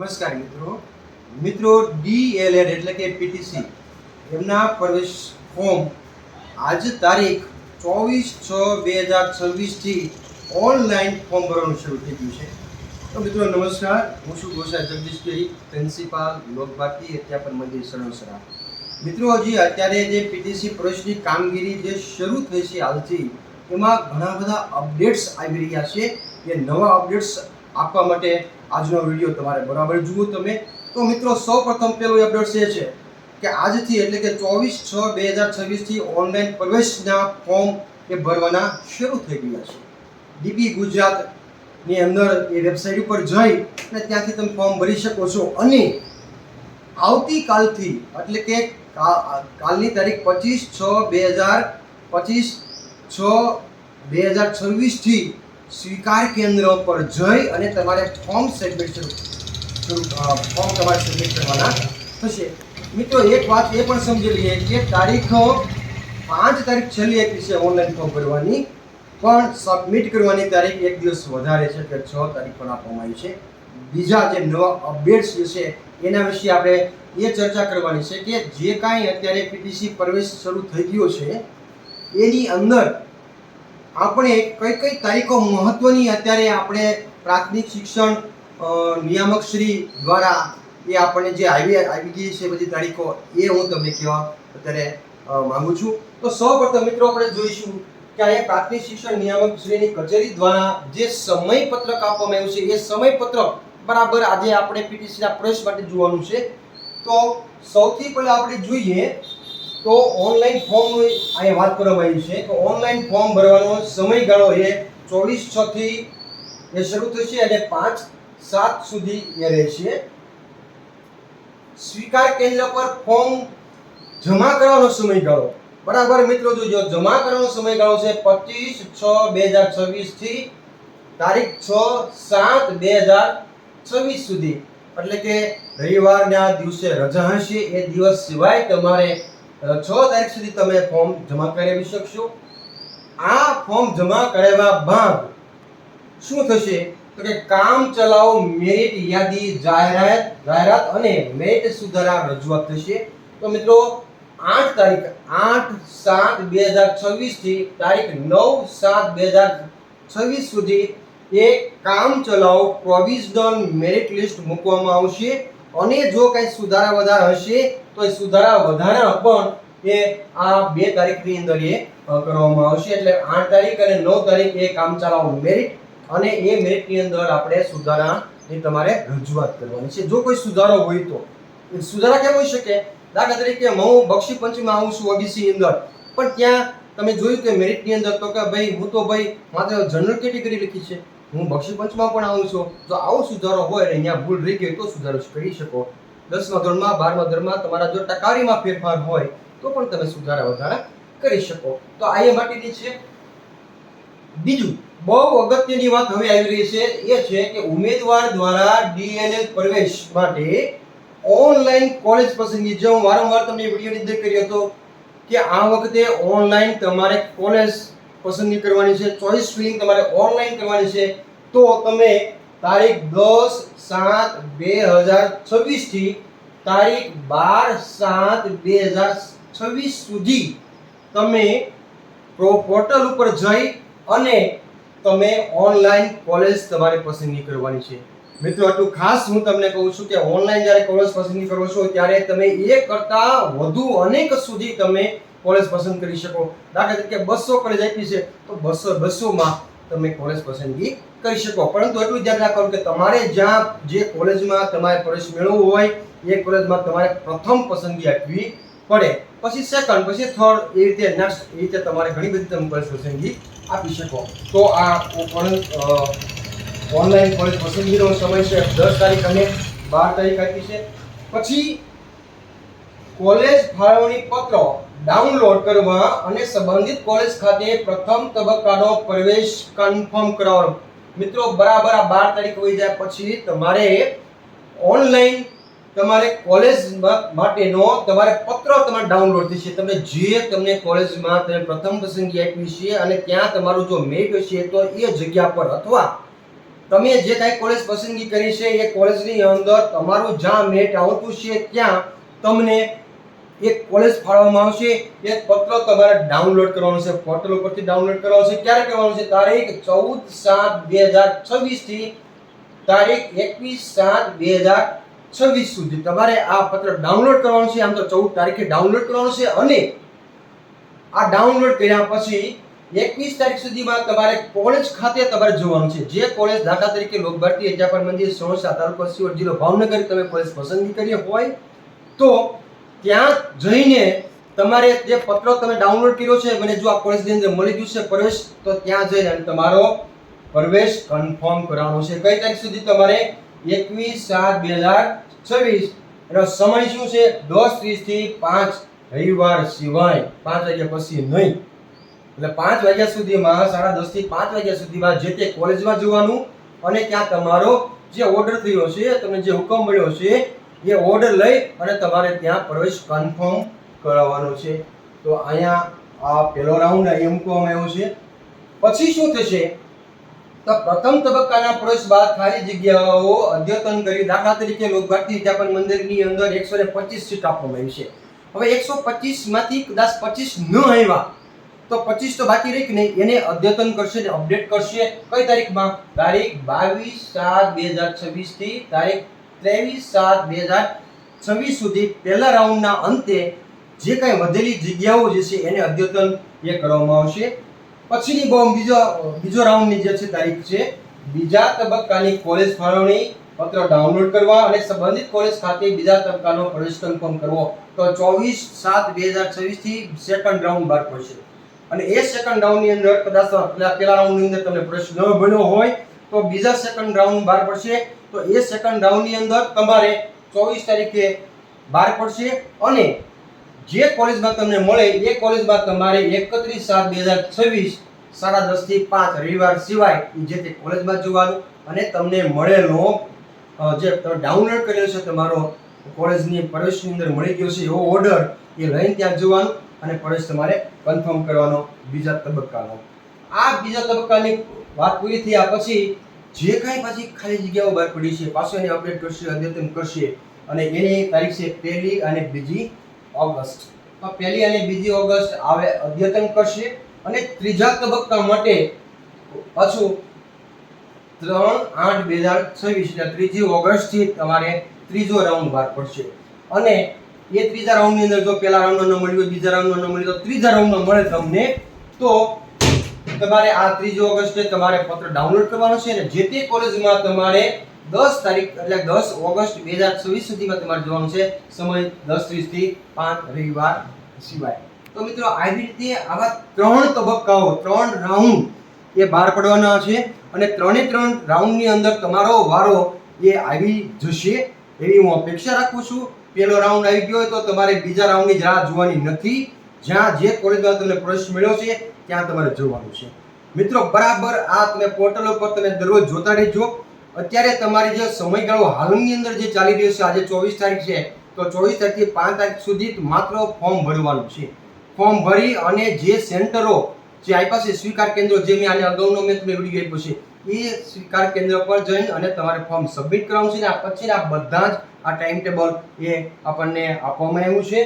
નમસ્કાર મિત્રો ડીએલએડ એટલે કે પીટીસી એમના પ્રવેશ ફોર્મ આજ તારીખ 24/6/2026 થી ઓનલાઈન ફોર્મ ભરવાનું શરૂ થઈ ગયું છે. તો મિત્રો નમસ્કાર, હું છું ગોસાઈ જગદીશગીરી, પ્રિન્સિપાલ લોકભારતી અધ્યાપન મંદિર સણોસરા. મિત્રો હજી અત્યારે જે પીટીસી પ્રવેશની કામગીરી જે શરૂ થઈ છે હાલથી, એમાં ઘણા બધા અપડેટ્સ આવી રહ્યા છે. એ નવા અપડેટ્સ આપવા માટે આજનો વિડીયો તમારે બરાબર જુઓ તમે. તો મિત્રો સૌપ્રથમ પેલું અપડેટ એ છે કે આજથી એટલે કે 24/6/2026 થી ઓનલાઈન પ્રવેશના ફોર્મ એ ભરવાના શરૂ થઈ ગયા છે. ડીબી ગુજરાતની અંદર એ વેબસાઇટ ઉપર જઈ અને ત્યાંથી તમે ફોર્મ ભરી શકો છો. અને આવતીકાલથી એટલે કે કાલની તારીખ 25/6/2025 6/2026 થી સ્વીકાર કેન્દ્ર પર જઈ અને તમારે ફોર્મ તમારે સબમિટ કરવાના થશે. મિત્રો એક વાત એ પણ સમજી લઈએ કે તારીખ 5 તારીખ છેલ્લી આપી છે ઓનલાઈન ફોર્મ ભરવાની, પણ સબમિટ કરવાની તારીખ એક દિવસ વધારે છે કે 6 તારીખ પણ આપવામાં આવી છે. બીજા જે નવા અપડેટ્સ છે એના વિશે આપણે એ ચર્ચા કરવાની છે કે જે કાંઈ અત્યારે પીટીસી પ્રવેશ શરૂ થઈ ગયો છે એની અંદર આપણે કઈ કઈ તારીખો મહત્વની અત્યારે આપણે પ્રાથમિક શિક્ષણ નિયામક શ્રી દ્વારા એ આપણને જે આવી ગઈ છે બધી તારીખો, એ હું તમને કહેવા અત્યારે માંગુ છું. તો સૌપ્રથમ મિત્રો આપણે જોઈશું કે અહીંયા પ્રાથમિક શિક્ષણ નિયામક શ્રીની કચેરી દ્વારા જે સમયપત્રક આપવામાં આવ્યું છે એ સમયપત્રક બરાબર આજે આપણે પીટીસીના પ્રવેશ માટે જોવાનું છે. તો સૌથી પહેલા આપણે જોઈએ તો ઓનલાઈન ફોર્મની અહીંયા વાત કરવામાં આવી છે. તો ઓનલાઈન ફોર્મ ભરવાનો સમયગાળો એ 24/6 થી એ શરૂ થશે અને 5/7 સુધી એ રહેશે. સ્વીકાર કેન્દ્ર પર ફોર્મ જમા કરવાનો સમયગાળો બરાબર મિત્રો જોજો, જમા કરવાનો સમયગાળો છે 25/6/2026 થી તારીખ 6/7/2026 સુધી. એટલે કે રવિવારના દિવસે રજા હશે એ દિવસ સિવાય તમારે 6 તારીખ સુધી તમે ફોર્મ જમા કરાવી શકશો. આ ફોર્મ જમા કરાવ્યા બાદ શું થશે તો કે કામ ચલાઉ મેરિટ યાદી જાહેરાત અને મેરિટ સુધારા રજૂઆત થશે. તો મિત્રો 8 તારીખ 8/7/2026 થી તારીખ 9/7/2026 સુધી એ કામ ચલાઉ પ્રોવિઝનલ મેરિટ લિસ્ટ મૂકવામાં આવશે. અને જો કંઈ સુધારા વધારા હશે તો એ સુધારા વધારા પણ એ આ 2 તારીખની અંદર એ કરવામાં આવશે. એટલે 8 તારીખ અને 9 તારીખ એ કામ ચલાઉ મેરિટ અને એ મેરિટની અંદર આપણે સુધારાની તમારે રજૂઆત કરવાની છે. જો કોઈ સુધારો હોય તો એ સુધારા કેમ હોઈ શકે? દાખલા તરીકે હું બક્ષી પંચમાં આવું છું ઓબીસી અંદર, પણ ત્યાં તમે જોયું કે મેરિટની અંદર તો કે ભાઈ હું તો ભાઈ માત્ર જનરલ કેટેગરી લખી છે, હું બક્ષી પંચમાં પણ આવું છું. જો આવો સુધારો હોય અને અહીંયા ભૂલ રહી ગઈ તો સુધારો કરી શકો. 10મા ધોરણમાં 12મા ધોરણમાં તમારા જો ટકાવારીમાં ફેરફાર હોય તો પણ તમે સુધારા વધારા કરી શકો. તો આ એ માટેની છે. બીજું બહુ અગત્યની વાત હવે આવી રહી છે એ છે કે ઉમેદવાર દ્વારા ડીએલએડ પ્રવેશ માટે ઓનલાઈન કોલેજ પસંદગી, જે હું વારંવાર તમને વિડીયોની અંદર કર્યો હતો કે આ વખતે ઓનલાઈન તમારે કોલેજ પસંદગી કરવાની છે, ચોઇસ ફિલિંગ તમારે ઓનલાઈન કરવાની છે. તો તમે તારીખ 10/7/2026 થી તારીખ 12/7/2026 સુધી તમે પોર્ટલ ઉપર જઈ અને તમે ઓનલાઈન કોલેજ તમારે પસંદગી કરવાની છે. મિત્રો આટલું ખાસ હું તમને કહું છું કે ઓનલાઈન જ્યારે કોલેજ પસંદગી કરો છો ત્યારે તમે એક કરતા વધુ અનેક સુધી તમે કોલેજ પસંદ કરી શકો. દાખલા તરીકે 200 કોલેજ આપી છે તો 200માં તમે કોલેજ પસંદગી કરી શકો. પરંતુ એટલું ધ્યાન રાખવાનું કે તમારે જ્યાં જે કોલેજમાં તમારે પ્રવેશ મેળવવો હોય એ કોલેજમાં તમારે પ્રથમ પસંદગી આપવી પડે, પછી સેકન્ડ, પછી થર્ડ, એ રીતે નેક્સ્ટ, એ રીતે તમારે ઘણી બધી તમે કોલેજ પસંદગી આપી શકો. તો આ ઓનલાઈન કોલેજ પસંદગીનો સમય છે 10 તારીખ અને 12 તારીખ આપી છે. પછી કોલેજ ફાળવણી પત્ર ડાઉનલોડ કરવા અને સંબંધિત કોલેજ ખાતે પ્રથમ તબક્કાનો પ્રવેશ કન્ફર્મ કરાવવાનો. મિત્રો બરાબર આ 12 તારીખ હોઈ જાય પછી તમારે ઓનલાઈન તમારે કોલેજ માટેનો તમારે પત્ર તમારે ડાઉનલોડ થશે. તમને કોલેજમાં તમે પ્રથમ પસંદગી આપી છે અને ત્યાં તમારું જો મેરિટ હશે તો એ જગ્યા પર અથવા તમે જે કાંઈ કોલેજ પસંદગી કરી છે એ કોલેજની અંદર તમારું જ્યાં મેટ આવતું છે ત્યાં તમને એક કોલેજ ફાળવવામાં આવશે. એક પત્ર તમારે ડાઉનલોડ કરવાનો છે, પોર્ટલ ઉપરથી ડાઉનલોડ કરવાનો છે. ક્યારે કરવાનો છે? તારીખ 14/7/2026 થી તારીખ 21/7/2026 સુધી તમારે આ પત્ર ડાઉનલોડ કરવાનો છે. આમ તો 14 તારીખે ડાઉનલોડ કરવાનો છે અને આ ડાઉનલોડ કર્યા પછી 21 તારીખ સુધીમાં તમારે કોલેજ ખાતે તમારે જોવાનું છે. જે કોલેજ દાખલા તરીકે લોક ભારતી અધ્યાપન મંદિર સોણસા તાલુકો સિહોર જિલ્લો ભાવનગર તમે કોલેજ પસંદગી કરી હોય તો ત્યાં જઈને તમારે જે પત્ર તમે ડાઉનલોડ કર્યો છે મને જો આ કોલેજની અંદર મળી ગયું છે પ્રવેશ, તો ત્યાં જઈને તમારો પ્રવેશ કન્ફર્મ કરવાનો છે. કઈ તારીખ સુધી? તમારે 21/7/2026. એનો સમય શું છે? 10:30 થી 5 રવિવાર સિવાય 5 વાગ્યા પછી નહીં. એટલે 5 વાગ્યા સુધીમાં 10:30 થી 5 વાગ્યા સુધીમાં જે તે કોલેજમાં જવાનું અને ત્યાં તમારો જે ઓર્ડર થયો છે, તમને જે હુકમ મળ્યો છે એ ઓર્ડર લઈ અને તમારે ત્યાં પ્રવેશ કન્ફર્મ કરાવવાનો છે. તો અહીંયા આ પહેલો રાઉન્ડ અહીં મૂકવામાં આવ્યો છે. પછી શું થશે? તો પ્રથમ તબક્કાના પ્રવેશ બાદ ખાલી જગ્યાઓ અદ્યતન કરી દાખલા તરીકે લોક ભારતી અધ્યાપન મંદિરની અંદર 125 સીટ આપવામાં આવી છે. હવે 125 માંથી કદાચ 25 ન આવ્યા તો 25 તો બાકી રહી કે નહીં, એને અદ્યતન કરશે ને અપડેટ કરશે. કઈ તારીખમાં? તારીખ 22/7/2026 થી તારીખ 23/7/2026 સુધી પહેલા રાઉન્ડના અંતે જે કાંઈ વધેલી જગ્યાઓ જે છે એને અદ્યતન એ કરવામાં આવશે. પછીની બીજો રાઉન્ડની જે છે તારીખ છે બીજા તબક્કાની કોલેજ ફાળવણી પત્ર ડાઉનલોડ કરવા અને સંબંધિત કોલેજ ખાતે બીજા તબક્કાનો પ્રવેશ કન્ફર્મ કરવો. તો 24/7/2026 થી સેકન્ડ રાઉન્ડ બહાર પડશે અને એ સેકન્ડ રાઉન્ડની અંદર કદાચ પહેલા રાઉન્ડની અંદર તમને પ્રવેશ ન બન્યો હોય તો બીજા સેકન્ડ રાઉન્ડ બહાર પડશે. તો એ સેકન્ડ રાઉન્ડની અંદર તમારે 24 તારીખે બહાર પડશે અને જે કોલેજમાં તમને મળે એ કોલેજમાં તમારે 31/7/2026 10:30 થી 5 રવિવાર સિવાય જે તે કોલેજમાં જવાનું અને તમને મળેલો જે તમે ડાઉનલોડ કરેલો છે તમારો કોલેજની પ્રવેશની અંદર મળી ગયો છે એવો ઓર્ડર એ લઈને ત્યાં જવાનું અને પ્રવેશ તમારે કન્ફર્મ કરવાનો બીજા તબક્કાનો. આ બીજા તબક્કાની વાત પૂરી થયા પછી જે કાંઈ પાછી ખાલી જગ્યાઓ બહાર પડી છે પાછું એને અપડેટ કરશે, અદ્યતન કરશે અને એની તારીખ છે 1 અને 2 ઓગસ્ટ. તો 1 અને 2 ઓગસ્ટ આવે અદ્યતન કરશે અને ત્રીજા તબક્કા માટે પાછું 3/8/2026 એટલે 3 ઓગસ્ટ થી તમારે ત્રીજો રાઉન્ડ બહાર પડશે અને એ ત્રીજા રાઉન્ડની અંદર જો પહેલા રાઉન્ડમાં ન મળ્યું, બીજા રાઉન્ડમાં ન મળ્યું તો ત્રીજા રાઉન્ડમાં મળે તમને તો તમારે આ 3 ઓગસ્ટે તમારે પત્ર ડાઉનલોડ કરવાનો છે અને જે તે કોલેજમાં તમારે 10 તારીખ એટલે 10 ઓગસ્ટ 2026 સુધીમાં તમારે જવાનું છે. સમય 10:30 થી 5 રવિવાર સિવાય. તો મિત્રો આવી રીતે આવા 3 તબક્કાઓ 3 રાઉન્ડ એ બહાર પડવાના છે અને 3 રાઉન્ડની અંદર તમારો વારો એ આવી જશે એવી હું અપેક્ષા રાખું છું. પહેલો રાઉન્ડ આવી ગયો હોય તો તમારે બીજા રાઉન્ડની રાહ જોવાની નથી. જ્યાં જે કોલેજમાં તમને પ્રવેશ મળ્યો છે ત્યાં તમારે જવાનું છે. મિત્રો બરાબર આ તમે પોર્ટલ ઉપર તમે દરરોજ જોતા રહેજો. અત્યારે તમારી જે સમયગાળો હાલની અંદર જે ચાલી રહ્યો છે, આજે 24 તારીખ છે તો 24 તારીખથી 5 તારીખ સુધી માત્ર ફોર્મ ભરવાનું છે. ફોર્મ ભરી અને જે સેન્ટરો જે આપ્યા છે સ્વીકાર કેન્દ્રો, જે મેં આને અગાઉનો મેં તમને વિડીયો આપ્યો છે એ સ્વીકાર કેન્દ્ર પર જઈને અને તમારે ફોર્મ સબમિટ કરવાનું છે અને આ પછીના બધા જ આ ટાઈમ ટેબલ એ આપણને આપવામાં આવ્યું છે.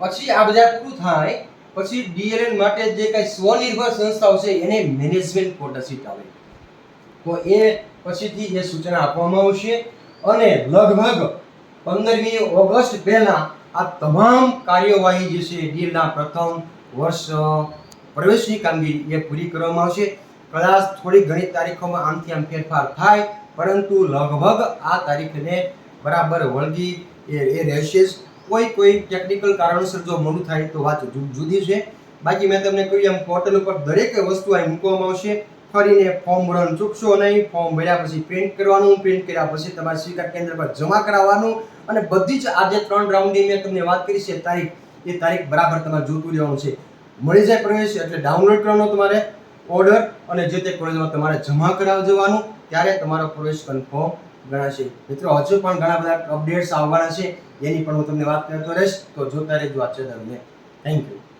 પછી આ બધા પૂરું થાય પછી ડીએલએડ માટે જે કઈ સ્વનિર્ભર સંસ્થાઓ છે એને મેનેજમેન્ટ કોટા સીટ આવે તો એ પછીથી એ સૂચના આપવામાં આવશે અને લગભગ 15મી ઓગસ્ટ પહેલા આ તમામ કાર્યવાહી જે છે ડીએલના પ્રથમ વર્ષ પ્રવેશની કામગીરી એ પૂરી કરવામાં આવશે. કદાચ થોડી ઘણી તારીખોમાં આમથી આમ ફેરફાર થાય પરંતુ લગભગ આ તારીખને બરાબર વળગી એ રહેશે. કોઈ ટેકનિકલ કારણોસર જો મોડું થાય તો વાત જુદી છે. બાકી મેં તમને કહ્યું એમ પોર્ટલ ઉપર દરેક વસ્તુ અહીં મૂકવામાં આવશે. ફરીને ફોર્મ ભરવાનું ચૂકશો નહીં. ફોર્મ ભર્યા પછી પ્રિન્ટ કરવાનું, પ્રિન્ટ કર્યા પછી તમારે સ્વીકાર કેન્દ્ર પર જમા કરાવવાનું અને બધી જ આ જે 3 રાઉન્ડની મેં તમને વાત કરી છે તારીખ, એ તારીખ બરાબર તમારે જોતું રહેવાનું છે. મળી જાય પ્રવેશ એટલે ડાઉનલોડ કરવાનો તમારે ઓર્ડર અને જે તે કોલેજમાં તમારે જમા કરાવવા જવાનું, ત્યારે તમારો પ્રવેશ કન્ફર્મ ગણાશે. મિત્રો હજુ પણ ઘણા બધા અપડેટ્સ આવવાના છે એની પણ હું તમને વાત કરતો રહીશ. તો જોતા રહેજો આ ચેનલને. Thank you.